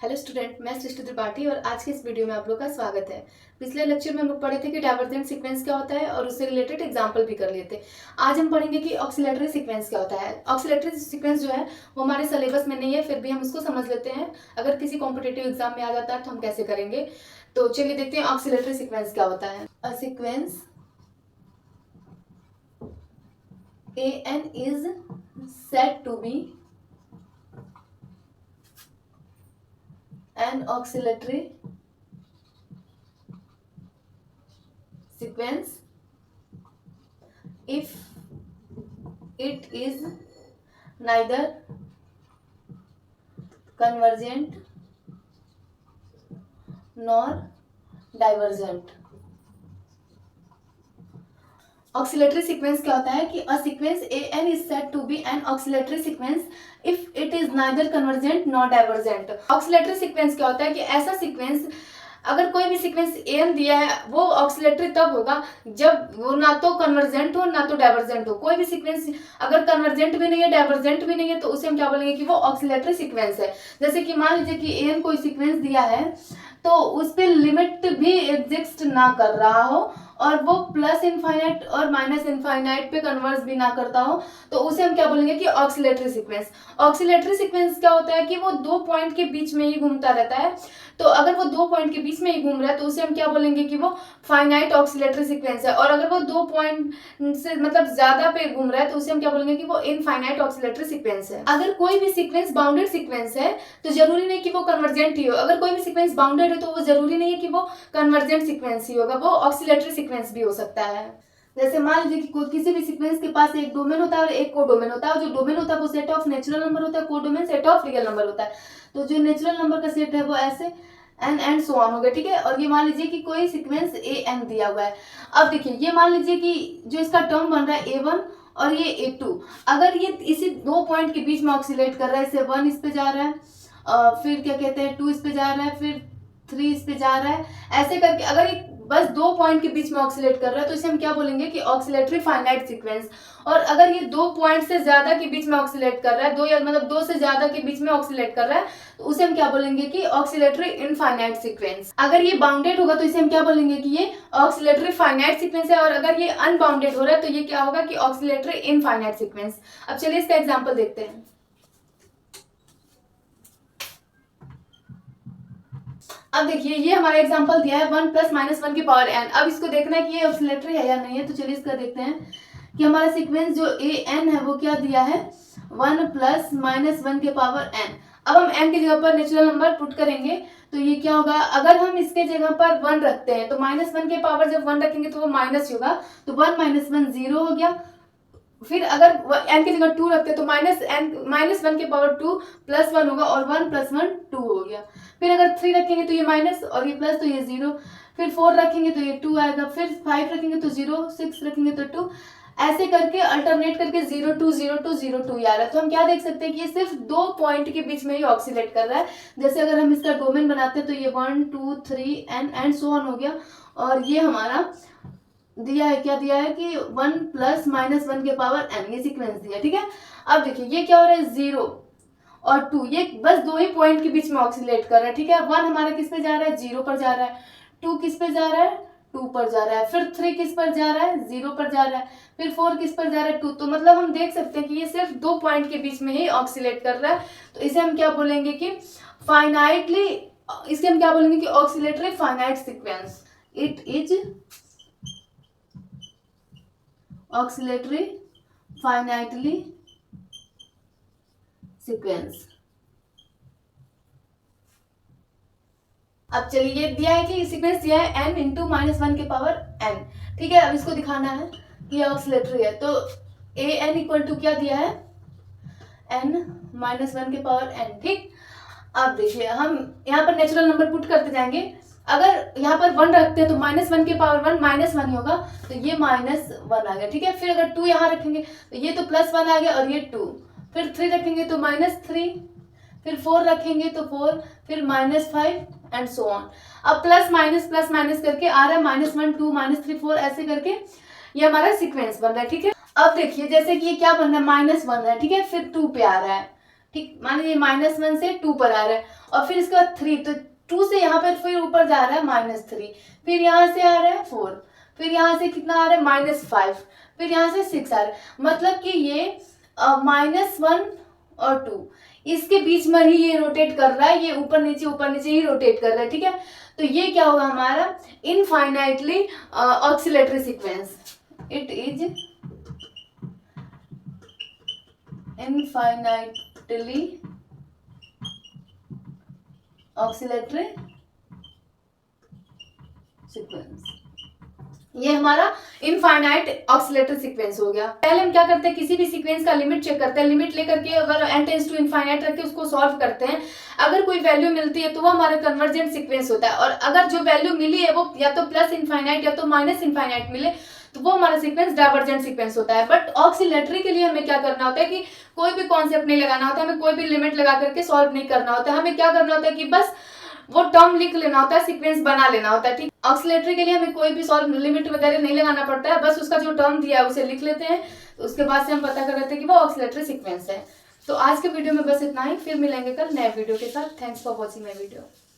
Hello student, मैं सृष्टि त्रिपाठी और आज के इस वीडियो में आप लोग का स्वागत है। पिछले लेक्चर में हम लोग पढ़े थे कि डाइवर्जेंट सीक्वेंस क्या होता है और उससे रिलेटेड एग्जांपल भी कर लिए थे। आज हम पढ़ेंगे कि ऑक्सीलटरी सीक्वेंस क्या होता है। ऑक्सीलटरी सीक्वेंस जो है वो हमारे सिलेबस में नहीं है, फिर भी हम उसको समझ लेते हैं। अगर किसी कॉम्पिटेटिव एग्जाम में आ जाता है तो हम कैसे करेंगे। तो चलिए देखते हैं ऑक्सीलटरी सीक्वेंस क्या होता है। अ sequence AN is said to be an oscillatory sequence if it is neither convergent nor divergent। Oscillatory sequence क्या होता है कि a sequence AN is said to be an oscillatory sequence if it is neither convergent nor divergent। Oscillatory sequence क्या होता है कि ऐसा sequence, अगर कोई भी सीक्वेंस एन दिया है वो ऑक्सीलटरी तब होगा जब वो ना तो कन्वर्जेंट हो ना तो डाइवर्जेंट हो। कोई भी सीक्वेंस अगर कन्वर्जेंट भी नहीं है डाइवर्जेंट भी नहीं है तो उसे हम क्या बोलेंगे कि वो ऑक्सीलटरी सीक्वेंस है। जैसे कि मान लीजिए कि एन कोई सीक्वेंस दिया है तो उस पर लिमिट भी एग्जिस्ट ना कर रहा हो और वो प्लस इनफाइनाइट और माइनस इनफाइनाइट पे कन्वर्स भी ना करता हो तो उसे हम क्या बोलेंगे कि ऑक्सीलटरी सीक्वेंस। ऑक्सीलटरी सीक्वेंस क्या होता है कि वो दो पॉइंट के बीच में ही घूमता रहता है। तो अगर वो दो पॉइंट के बीच में ही घूम रहा है तो उसे हम क्या बोलेंगे कि वो फाइनाइट ऑक्सीलटरी सीक्वेंस है। और अगर वो दो पॉइंट से मतलब ज्यादा पे घूम रहा है तो उसे हम क्या बोलेंगे कि वो इनफाइनाइट ऑक्सीलटरी सीक्वेंस है। अगर कोई भी सीक्वेंस बाउंडेड सीक्वेंस है तो जरूरी नहीं कि वो कन्वर्जेंट ही हो। अगर कोई भी सीक्वेंस बाउंडेड है तो वो जरूरी नहीं है कि वो कन्वर्जेंट सीक्वेंस ही होगा, वो ऑक्सीलटरी सीक्वेंस भी हो सकता है। जैसे मान लीजिए कि किसी भी सीक्वेंस के पास एक डोमेन होता है और एक कोडोमेन होता है। जो डोमेन होता है वो सेट ऑफ नेचुरल नंबर होता है, codomain set of real number होता है। तो जो नेचुरल नंबर का सेट है वो ऐसे एंड सो ऑन हो गया, ठीक है। और ये मान लीजिए कि कोई सीक्वेंस AN दिया हुआ है। अब देखिए ये मान लीजिए कि जो इसका टर्म बन रहा है A1 और ये A2, अगर ये इसी दो पॉइंट के बीच में ऑक्सीलेट कर रहा है, इसे 1 इस पे जा रहा है, फिर क्या कहते हैं 2 इस पे जा रहा है, फिर 3 इस पे जा रहा है, ऐसे करके अगर ये बस दो पॉइंट के बीच में ऑक्सीलेट कर रहा है तो इसे हम क्या बोलेंगे कि ऑक्सीलेटरी फाइनाइट सीक्वेंस। और अगर ये दो पॉइंट से ज्यादा के बीच में ऑक्सीलेट कर रहा है, दो या मतलब दो से ज्यादा के बीच में ऑक्सीलेट कर रहा है तो उसे हम क्या बोलेंगे कि ऑक्सीलेटरी इनफाइनाइट सीक्वेंस। अगर ये बाउंडेड होगा तो इसे हम क्या बोलेंगे कि ये ऑक्सीलेटरी फाइनाइट सीक्वेंस है। और अगर ये अनबाउंडेड हो रहा है तो ये क्या होगा कि ऑक्सीलेटरी इनफाइनाइट सीक्वेंस। अब चलिए इसका एग्जाम्पल देखते हैं। अब देखिए ये हमारा एग्जांपल दिया है 1 प्लस माइनस 1 की पावर n। अब इसको देखना है कि ये ऑक्सीलटरी है या नहीं है। तो चलिए इसका देखते हैं कि हमारा सीक्वेंस जो AN है वो क्या दिया है 1 प्लस माइनस 1 के पावर n। अब हम n की जगह पर नेचुरल नंबर पुट करेंगे तो ये क्या होगा, अगर हम इसके जगह पर 1 रखते हैं तो माइनस 1 के पावर जब 1 रखेंगे तो वो माइनस ही होगा, तो 1 माइनस 1 0 हो गया। फिर अगर n की जगह 2 रखते तो माइनस 1 के पावर 2 प्लस 1 होगा और 1 प्लस 1 2 हो गया। फिर अगर 3 रखेंगे तो ये माइनस और ये प्लस तो ये 0। फिर 4 रखेंगे तो ये 2 आएगा, फिर 5 रखेंगे तो 0, 6 रखेंगे तो 2, ऐसे करके अल्टरनेट करके 0 2 0 2 0 2 आ रहा है। तो हम क्या देख सकते हैं कि ये सिर्फ दो पॉइंट के बीच में ही ऑक्सीलेट कर रहा है। जैसे अगर हम इसका डोमेन बनाते हैं तो ये 1 2 3 एंड सो ऑन हो गया। और ये हमारा दिया है, क्या दिया है कि 1 प्लस माइनस 1 के पावर n, ये सीक्वेंस दिया, ठीक है। अब देखिए ये क्या हो रहा है 0 और 2, ये बस दो ही पॉइंट के बीच में ऑक्सीलेट कर रहा है, ठीक है। 1 हमारा किस पे जा रहा है 0 पर जा रहा है, 2 किस पे जा रहा है 2 पर जा रहा है, फिर 3 किस पर जा रहा है 0 पर जा रहा है, फिर 4 किस पर जा रहा है 2। तो मतलब हम देख सकते हैं कि ये सिर्फ दो पॉइंट के बीच में ही ऑक्सीलेट कर रहा है। तो इसे हम क्या बोलेंगे कि फाइनाइटली, इसे हम क्या बोलेंगे कि oscillatory finite sequence. It is oscillatory finitely sequence. अब चलिए ये दिया है कि सीक्वेंस दिया है n इंटू माइनस 1 के पावर n, ठीक है। अब इसको दिखाना है कि ये ऑक्सीलेटरी है तो AN इक्वल टू क्या दिया है n माइनस 1 के पावर n, ठीक। अब देखिए हम यहाँ पर नेचुरल नंबर पुट करते जाएंगे। अगर यहाँ पर 1 रखते हैं तो माइनस 1 के पावर 1 माइनस 1 ही होगा, तो ये माइनस 1 आ गया, ठीक है। फिर अगर 2 यहाँ रखेंगे तो ये तो प्लस 1 आ गया और ये 2, फिर 3 रखेंगे तो माइनस 3, फिर 4 रखेंगे तो 4, फिर माइनस 5 एंड सो ऑन। अब प्लस माइनस करके आ रहा है माइनस 1 2 माइनस 3 4, ऐसे करके ये हमारा सीक्वेंस बन रहा है, ठीक है। अब देखिए जैसे कि ये क्या बन रहा है माइनस 1 है, ठीक है, फिर 2 पे आ रहा है, ठीक, मान लीजिए -1 से 2 पर आ रहा है और फिर इसके बाद 3, तो 2 से यहाँ पर फिर ऊपर जा रहा है -3, फिर यहाँ से आ रहा है 4, फिर यहाँ से कितना आ रहा है -5, फिर यहाँ से 6 आ रहा है। मतलब कि ये -1 और 2 इसके बीच में ही ये रोटेट कर रहा है, ये ऊपर नीचे ही रोटेट कर रहा है। ठीक है, तो ये क्या होगा हमारा infinitely oscillatory sequence. It is infinitely oscillatory sequence, ये हमारा इनफाइनाइट ऑक्सिलेटरी सीक्वेंस हो गया। पहले हम क्या करते हैं, किसी भी सीक्वेंस का लिमिट चेक करते हैं, लिमिट लेकर के अगर n टेंड्स टू इनफाइनाइट रख के उसको सॉल्व करते हैं, अगर कोई वैल्यू मिलती है तो वो हमारा कन्वर्जेंट सीक्वेंस होता है, और अगर जो वैल्यू मिली है वो या तो प्लस इनफाइनाइट या तो माइनस इनफाइनाइट मिले तो वो हमारा सीक्वेंस डाइवर्जेंट सीक्वेंस होता है। बट ऑक्सिलेटरी के लिए हमें क्या करना होता है कि कोई भी कॉन्सेप्ट नहीं लगाना होता है, हमें कोई भी लिमिट लगा करके सॉल्व नहीं करना होता है, हमें क्या करना होता है कि बस वो टर्म लिख लेना होता है, सीक्वेंस बना लेना होता है। ठीक, ऑक्सिलेटरी के लिए हमें कोई भी सॉल्व लिमिट वगैरह नहीं लगाना पड़ता है, बस उसका जो टर्म दिया है उसे लिख लेते हैं, उसके बाद से हम पता कर लेते हैं कि वो ऑक्सिलेटरी सीक्वेंस है। तो आज के वीडियो में बस इतना ही, फिर मिलेंगे कल नए वीडियो के साथ। Thanks for watching my video.